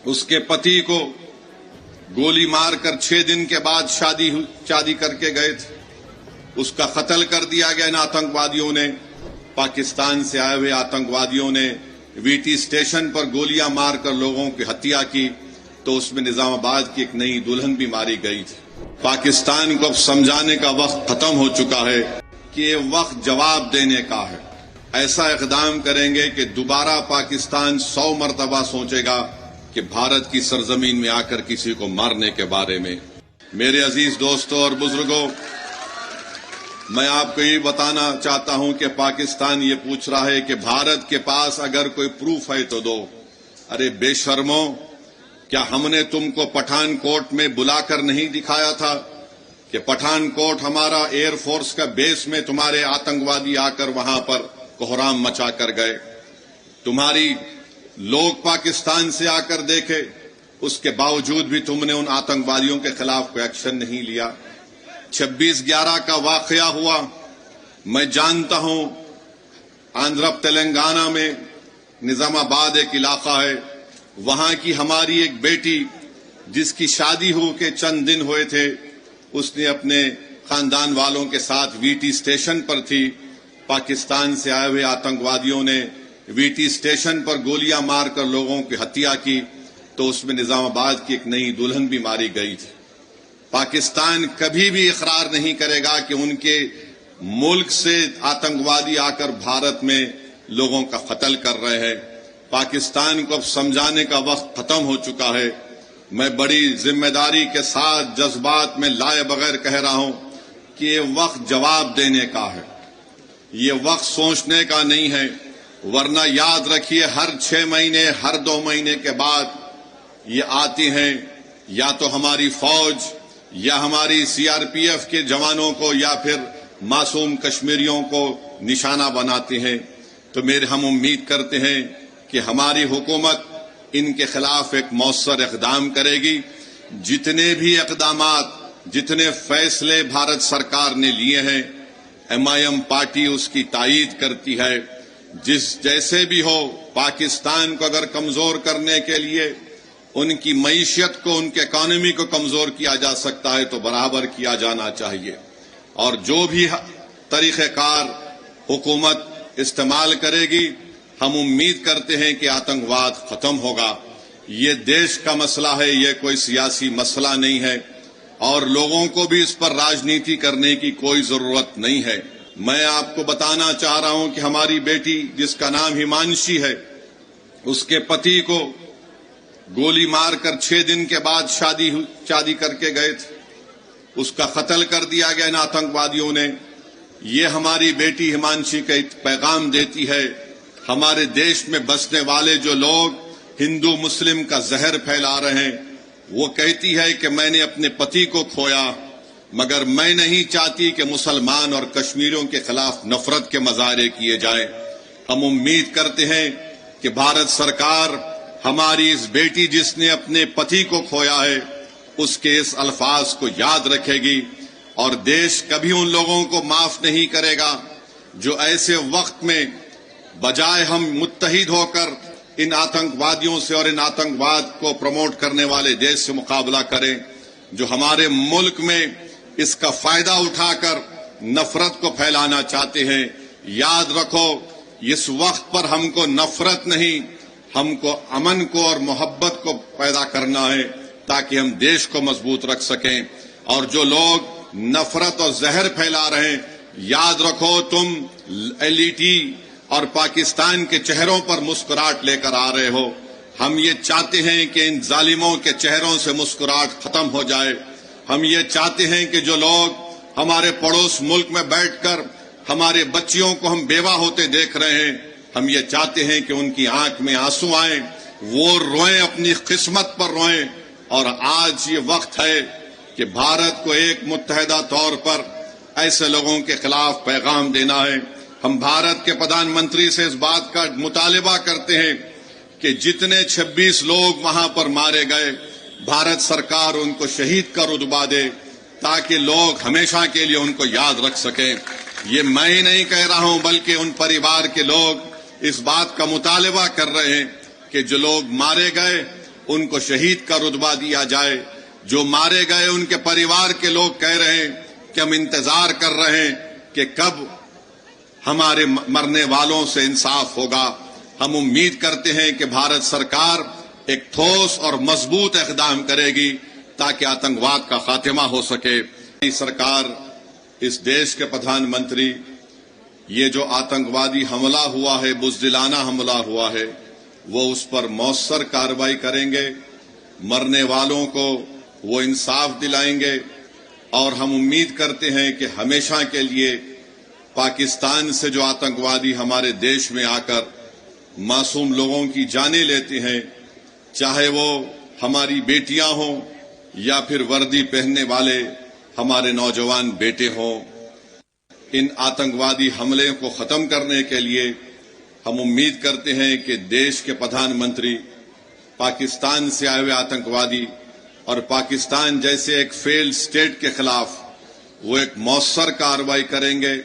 اس کے پتی کو گولی مار کر 6 دن کے بعد شادی کر کے گئے تھے، اس کا قتل کر دیا گیا ان آتنکوادیوں نے۔ پاکستان سے آئے ہوئے آتنکوادیوں نے وی ٹی اسٹیشن پر گولیاں مار کر لوگوں کی ہتیا کی، تو اس میں نظام آباد کی ایک نئی دلہن بھی ماری گئی تھی۔ پاکستان کو اب سمجھانے کا وقت ختم ہو چکا ہے کہ یہ وقت جواب دینے کا ہے۔ ایسا اقدام کریں گے کہ دوبارہ پاکستان 100 مرتبہ سوچے گا کہ بھارت کی سرزمین میں آ کر کسی کو مارنے کے بارے میں۔ میرے عزیز دوستوں اور بزرگوں، میں آپ کو یہ بتانا چاہتا ہوں کہ پاکستان یہ پوچھ رہا ہے کہ بھارت کے پاس اگر کوئی پروف ہے تو دو۔ ارے بے شرمو، کیا ہم نے تم کو پٹھان کوٹ میں بلا کر نہیں دکھایا تھا کہ پٹھان کوٹ ہمارا ایئر فورس کا بیس میں تمہارے آتنکوادی آ کر وہاں پر کوہرام مچا کر گئے؟ تمہاری لوگ پاکستان سے آ کر دیکھے، اس کے باوجود بھی تم نے ان آتنکوادیوں کے خلاف کوئی ایکشن نہیں لیا۔ 26/11 کا واقعہ ہوا، میں جانتا ہوں آندھرا تلنگانہ میں نظام آباد ایک علاقہ ہے، وہاں کی ہماری ایک بیٹی جس کی شادی ہو کے چند دن ہوئے تھے، اس نے اپنے خاندان والوں کے ساتھ وی ٹی اسٹیشن پر تھی، پاکستان سے آئے ہوئے آتنکوادیوں نے وی ٹی اسٹیشن پر گولیاں مار کر لوگوں کی ہتیا کی، تو اس میں نظام آباد کی ایک نئی دلہن بھی ماری گئی تھی۔ پاکستان کبھی بھی اقرار نہیں کرے گا کہ ان کے ملک سے آتنکوادی آ کر بھارت میں لوگوں کا قتل کر رہے ہیں۔ پاکستان کو اب سمجھانے کا وقت ختم ہو چکا ہے۔ میں بڑی ذمہ داری کے ساتھ جذبات میں لائے بغیر کہہ رہا ہوں کہ یہ وقت جواب دینے کا ہے، یہ وقت سوچنے کا نہیں ہے، ورنہ یاد رکھیے ہر 6 مہینے ہر 2 مہینے کے بعد یہ آتی ہیں، یا تو ہماری فوج یا ہماری CRPF کے جوانوں کو یا پھر معصوم کشمیریوں کو نشانہ بناتے ہیں۔ تو ہم امید کرتے ہیں کہ ہماری حکومت ان کے خلاف ایک مؤثر اقدام کرے گی۔ جتنے بھی اقدامات، جتنے فیصلے بھارت سرکار نے لیے ہیں، MIM پارٹی اس کی تائید کرتی ہے۔ جیسے بھی ہو، پاکستان کو اگر کمزور کرنے کے لیے ان کی معیشت کو، ان کے اکانومی کو کمزور کیا جا سکتا ہے تو برابر کیا جانا چاہیے، اور جو بھی طریقہ کار حکومت استعمال کرے گی، ہم امید کرتے ہیں کہ آتنکواد ختم ہوگا۔ یہ دیش کا مسئلہ ہے، یہ کوئی سیاسی مسئلہ نہیں ہے، اور لوگوں کو بھی اس پر راجنیتی کرنے کی کوئی ضرورت نہیں ہے۔ میں آپ کو بتانا چاہ رہا ہوں کہ ہماری بیٹی جس کا نام ہمانشی ہے، اس کے پتی کو گولی مار کر 6 دن کے بعد شادی کر کے گئے تھے، اس کا قتل کر دیا گیا ان آتنکوادیوں نے۔ یہ ہماری بیٹی ہمانشی کا ایک پیغام دیتی ہے، ہمارے دیش میں بسنے والے جو لوگ ہندو مسلم کا زہر پھیلا رہے ہیں، وہ کہتی ہے کہ میں نے اپنے پتی کو کھویا، مگر میں نہیں چاہتی کہ مسلمان اور کشمیریوں کے خلاف نفرت کے مظاہرے کیے جائیں۔ ہم امید کرتے ہیں کہ بھارت سرکار ہماری اس بیٹی جس نے اپنے پتی کو کھویا ہے، اس کے اس الفاظ کو یاد رکھے گی، اور دیش کبھی ان لوگوں کو معاف نہیں کرے گا جو ایسے وقت میں بجائے ہم متحد ہو کر ان آتنکوادیوں سے اور ان آتنکواد کو پروموٹ کرنے والے دیش سے مقابلہ کریں، جو ہمارے ملک میں اس کا فائدہ اٹھا کر نفرت کو پھیلانا چاہتے ہیں۔ یاد رکھو، اس وقت پر ہم کو نفرت نہیں، ہم کو امن کو اور محبت کو پیدا کرنا ہے، تاکہ ہم دیش کو مضبوط رکھ سکیں۔ اور جو لوگ نفرت اور زہر پھیلا رہے ہیں، یاد رکھو تم LET اور پاکستان کے چہروں پر مسکراہٹ لے کر آ رہے ہو۔ ہم یہ چاہتے ہیں کہ ان ظالموں کے چہروں سے مسکراہٹ ختم ہو جائے۔ ہم یہ چاہتے ہیں کہ جو لوگ ہمارے پڑوس ملک میں بیٹھ کر ہمارے بچیوں کو ہم بیوہ ہوتے دیکھ رہے ہیں، ہم یہ چاہتے ہیں کہ ان کی آنکھ میں آنسو آئیں، وہ روئیں، اپنی قسمت پر روئیں۔ اور آج یہ وقت ہے کہ بھارت کو ایک متحدہ طور پر ایسے لوگوں کے خلاف پیغام دینا ہے۔ ہم بھارت کے پردھان منتری سے اس بات کا مطالبہ کرتے ہیں کہ جتنے 26 لوگ وہاں پر مارے گئے، بھارت سرکار ان کو شہید کا رتبہ دے، تاکہ لوگ ہمیشہ کے لیے ان کو یاد رکھ سکیں۔ یہ میں ہی نہیں کہہ رہا ہوں، بلکہ ان پریوار کے لوگ اس بات کا مطالبہ کر رہے ہیں کہ جو لوگ مارے گئے ان کو شہید کا رتبہ دیا جائے. جو مارے گئے ان کے پریوار کے لوگ کہہ رہے ہیں کہ ہم انتظار کر رہے ہیں کہ کب ہمارے مرنے والوں سے انصاف ہوگا. ہم امید کرتے ہیں کہ بھارت سرکار ایک ٹھوس اور مضبوط اقدام کرے گی تاکہ آتنکواد کا خاتمہ ہو سکے. سرکار، اس دیش کے پردھان منتری یہ جو آتنکوادی حملہ ہوا ہے، بزدلانہ حملہ ہوا ہے، وہ اس پر مؤثر کارروائی کریں گے. مرنے والوں کو وہ انصاف دلائیں گے اور ہم امید کرتے ہیں کہ ہمیشہ کے لیے پاکستان سے جو آتنکوادی ہمارے دیش میں آ کر معصوم لوگوں کی جانیں لیتے ہیں، چاہے وہ ہماری بیٹیاں ہوں یا پھر وردی پہننے والے ہمارے نوجوان بیٹے ہوں، ان آتنکوادی حملے کو ختم کرنے کے لیے ہم امید کرتے ہیں کہ دیش کے پردھان منتری پاکستان سے آئے ہوئے آتنکوادی اور پاکستان جیسے ایک فیلڈ اسٹیٹ کے خلاف وہ ایک مؤثر کارروائی کریں گے.